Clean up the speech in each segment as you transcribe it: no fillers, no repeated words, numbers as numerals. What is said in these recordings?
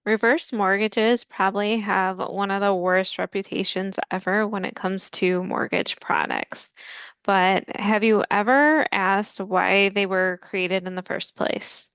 Reverse mortgages probably have one of the worst reputations ever when it comes to mortgage products. But have you ever asked why they were created in the first place?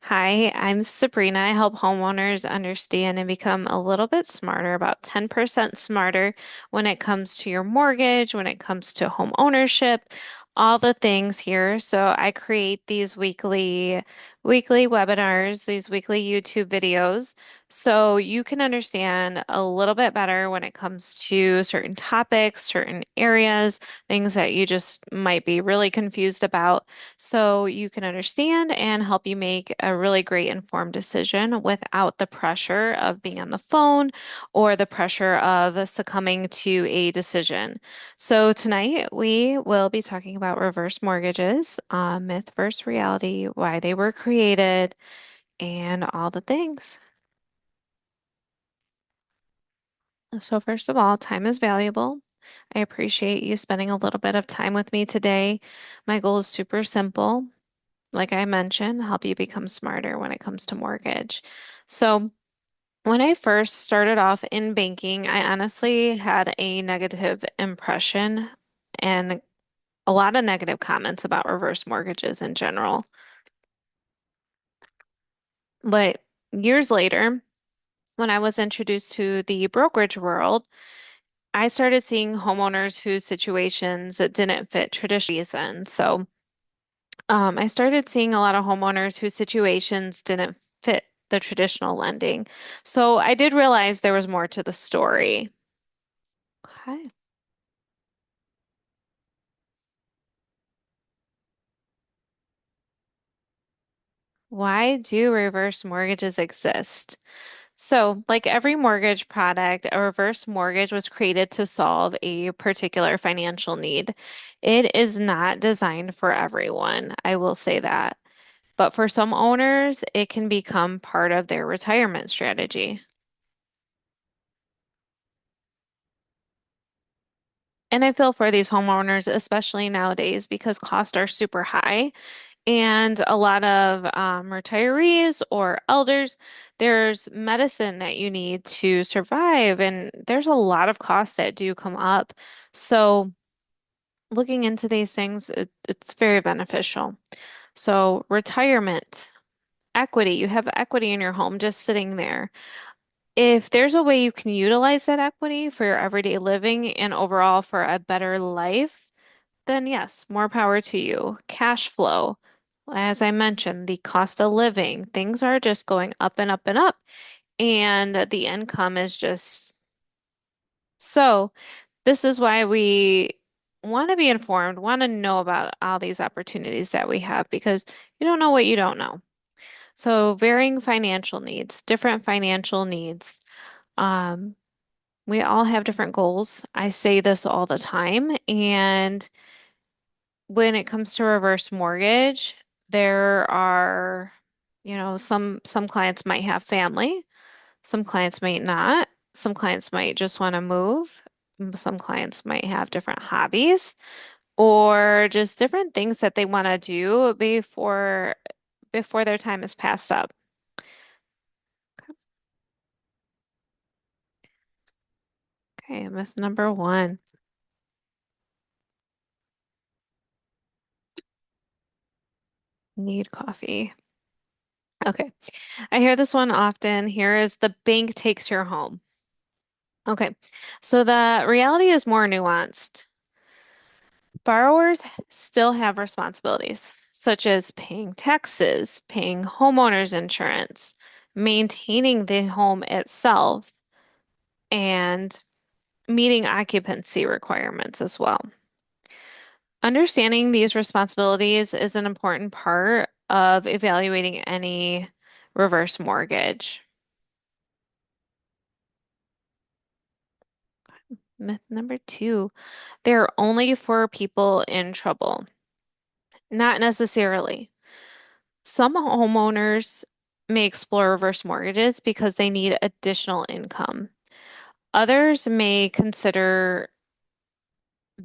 Hi, I'm Sabrina. I help homeowners understand and become a little bit smarter, about 10% smarter when it comes to your mortgage, when it comes to home ownership, all the things here. So I create these weekly webinars, these weekly YouTube videos, so you can understand a little bit better when it comes to certain topics, certain areas, things that you just might be really confused about so you can understand and help you make a really great informed decision without the pressure of being on the phone or the pressure of succumbing to a decision. So tonight we will be talking about reverse mortgages, myth versus reality, why they were created, and all the things. So first of all, time is valuable. I appreciate you spending a little bit of time with me today. My goal is super simple. Like I mentioned, help you become smarter when it comes to mortgage. So, when I first started off in banking, I honestly had a negative impression and a lot of negative comments about reverse mortgages in general. But years later, when I was introduced to the brokerage world, I started seeing homeowners whose situations didn't fit traditional reasons. So, I started seeing a lot of homeowners whose situations didn't fit the traditional lending. So I did realize there was more to the story. Okay. Why do reverse mortgages exist? So, like every mortgage product, a reverse mortgage was created to solve a particular financial need. It is not designed for everyone, I will say that. But for some owners, it can become part of their retirement strategy. And I feel for these homeowners, especially nowadays, because costs are super high. And a lot of retirees or elders, there's medicine that you need to survive. And there's a lot of costs that do come up. So looking into these things, it's very beneficial. So retirement, equity, you have equity in your home just sitting there. If there's a way you can utilize that equity for your everyday living and overall for a better life, then yes, more power to you. Cash flow, as I mentioned, the cost of living, things are just going up and up and up, and the income is just so. This is why we want to be informed, want to know about all these opportunities that we have because you don't know what you don't know. So, varying financial needs, different financial needs. Um, we all have different goals. I say this all the time, and when it comes to reverse mortgage, there are, some clients might have family, some clients might not, some clients might just want to move, some clients might have different hobbies or just different things that they want to do before their time is passed up. Okay, myth number one, need coffee. Okay, I hear this one often. Here is the bank takes your home. Okay, so the reality is more nuanced. Borrowers still have responsibilities, such as paying taxes, paying homeowners insurance, maintaining the home itself, and meeting occupancy requirements as well. Understanding these responsibilities is an important part of evaluating any reverse mortgage. Myth number two, they're only for people in trouble. Not necessarily. Some homeowners may explore reverse mortgages because they need additional income. Others may consider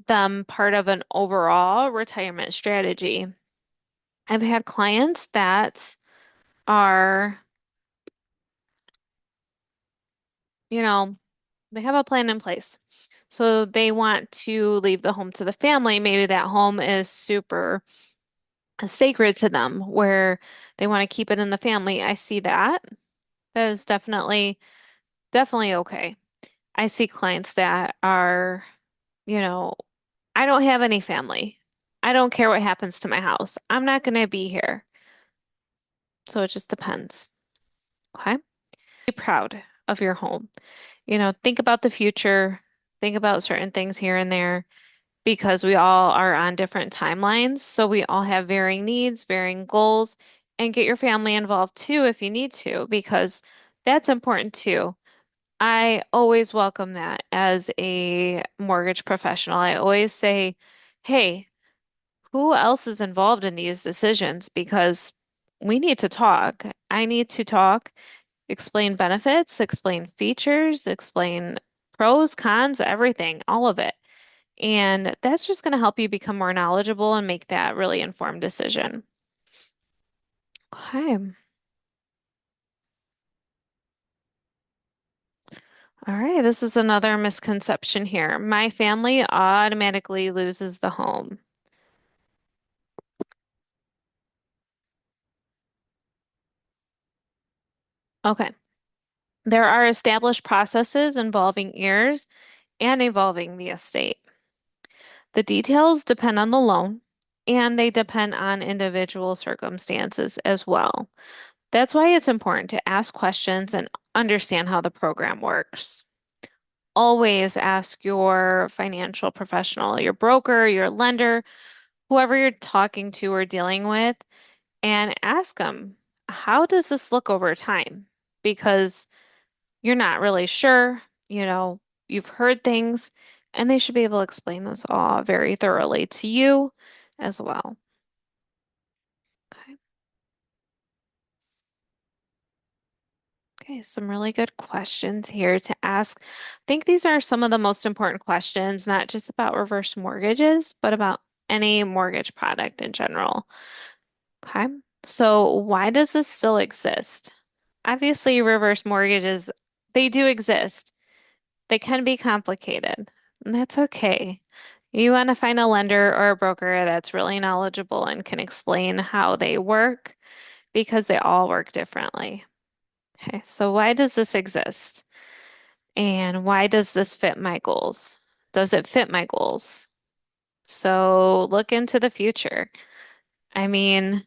them part of an overall retirement strategy. I've had clients that are you know, they have a plan in place. So they want to leave the home to the family. Maybe that home is super sacred to them, where they want to keep it in the family. I see that. That is definitely okay. I see clients that are, you know, I don't have any family. I don't care what happens to my house. I'm not going to be here. So it just depends. Okay. Be proud of your home. Think about the future, think about certain things here and there because we all are on different timelines. So we all have varying needs, varying goals, and get your family involved too if you need to, because that's important too. I always welcome that as a mortgage professional. I always say, hey, who else is involved in these decisions? Because we need to talk. I need to talk, explain benefits, explain features, explain pros, cons, everything, all of it. And that's just going to help you become more knowledgeable and make that really informed decision. Okay. All right. This is another misconception here. My family automatically loses the home. Okay. There are established processes involving heirs and involving the estate. The details depend on the loan and they depend on individual circumstances as well. That's why it's important to ask questions and understand how the program works. Always ask your financial professional, your broker, your lender, whoever you're talking to or dealing with, and ask them, how does this look over time? Because you're not really sure, you've heard things, and they should be able to explain this all very thoroughly to you as well. Okay. Okay, some really good questions here to ask. I think these are some of the most important questions, not just about reverse mortgages, but about any mortgage product in general. Okay, so why does this still exist? Obviously, reverse mortgages, they do exist. They can be complicated, and that's okay. You want to find a lender or a broker that's really knowledgeable and can explain how they work because they all work differently. Okay, so why does this exist? And why does this fit my goals? Does it fit my goals? So look into the future. I mean,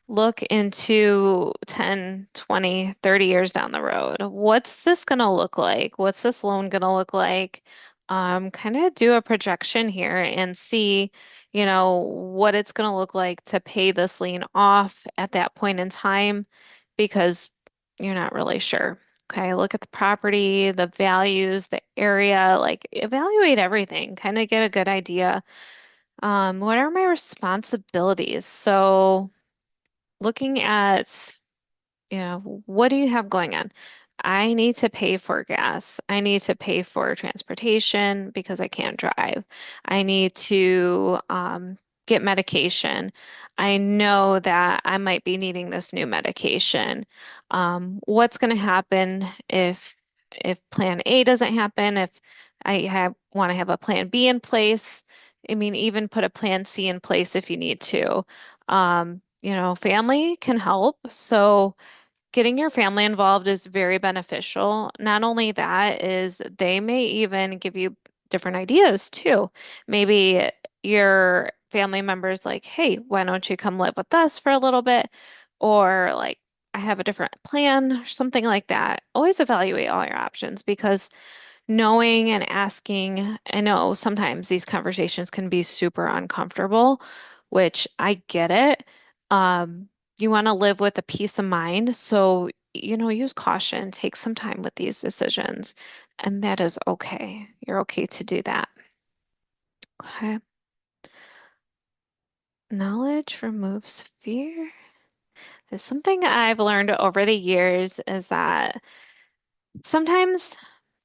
look into 10, 20, 30 years down the road. What's this going to look like? What's this loan going to look like? Kind of do a projection here and see, what it's going to look like to pay this lien off at that point in time because you're not really sure. Okay, look at the property, the values, the area, like evaluate everything, kind of get a good idea. What are my responsibilities? So looking at, what do you have going on? I need to pay for gas. I need to pay for transportation because I can't drive. I need to get medication. I know that I might be needing this new medication. What's going to happen if plan A doesn't happen? If I have want to have a plan B in place? I mean, even put a plan C in place if you need to. Family can help. So getting your family involved is very beneficial. Not only that is they may even give you different ideas too. Maybe your family member's like, "Hey, why don't you come live with us for a little bit?" Or like, "I have a different plan," or something like that. Always evaluate all your options because knowing and asking, I know sometimes these conversations can be super uncomfortable, which I get it. You want to live with a peace of mind. So, use caution, take some time with these decisions, and that is okay. You're okay to do that. Okay. Knowledge removes fear. There's something I've learned over the years is that sometimes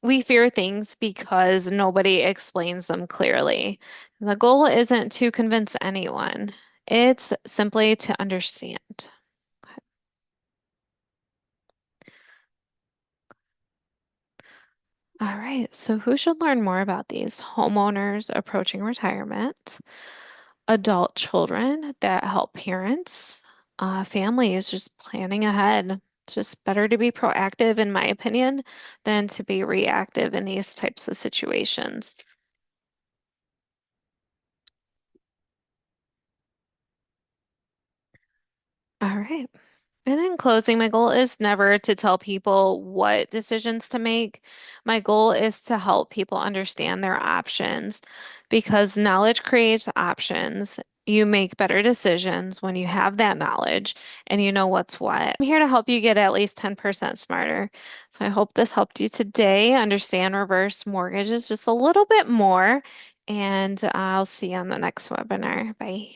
we fear things because nobody explains them clearly. The goal isn't to convince anyone, it's simply to understand. All right, so who should learn more about these? Homeowners approaching retirement, adult children that help parents, families just planning ahead. It's just better to be proactive, in my opinion, than to be reactive in these types of situations. All right. And in closing, my goal is never to tell people what decisions to make. My goal is to help people understand their options because knowledge creates options. You make better decisions when you have that knowledge and you know what's what. I'm here to help you get at least 10% smarter. So I hope this helped you today understand reverse mortgages just a little bit more. And I'll see you on the next webinar. Bye.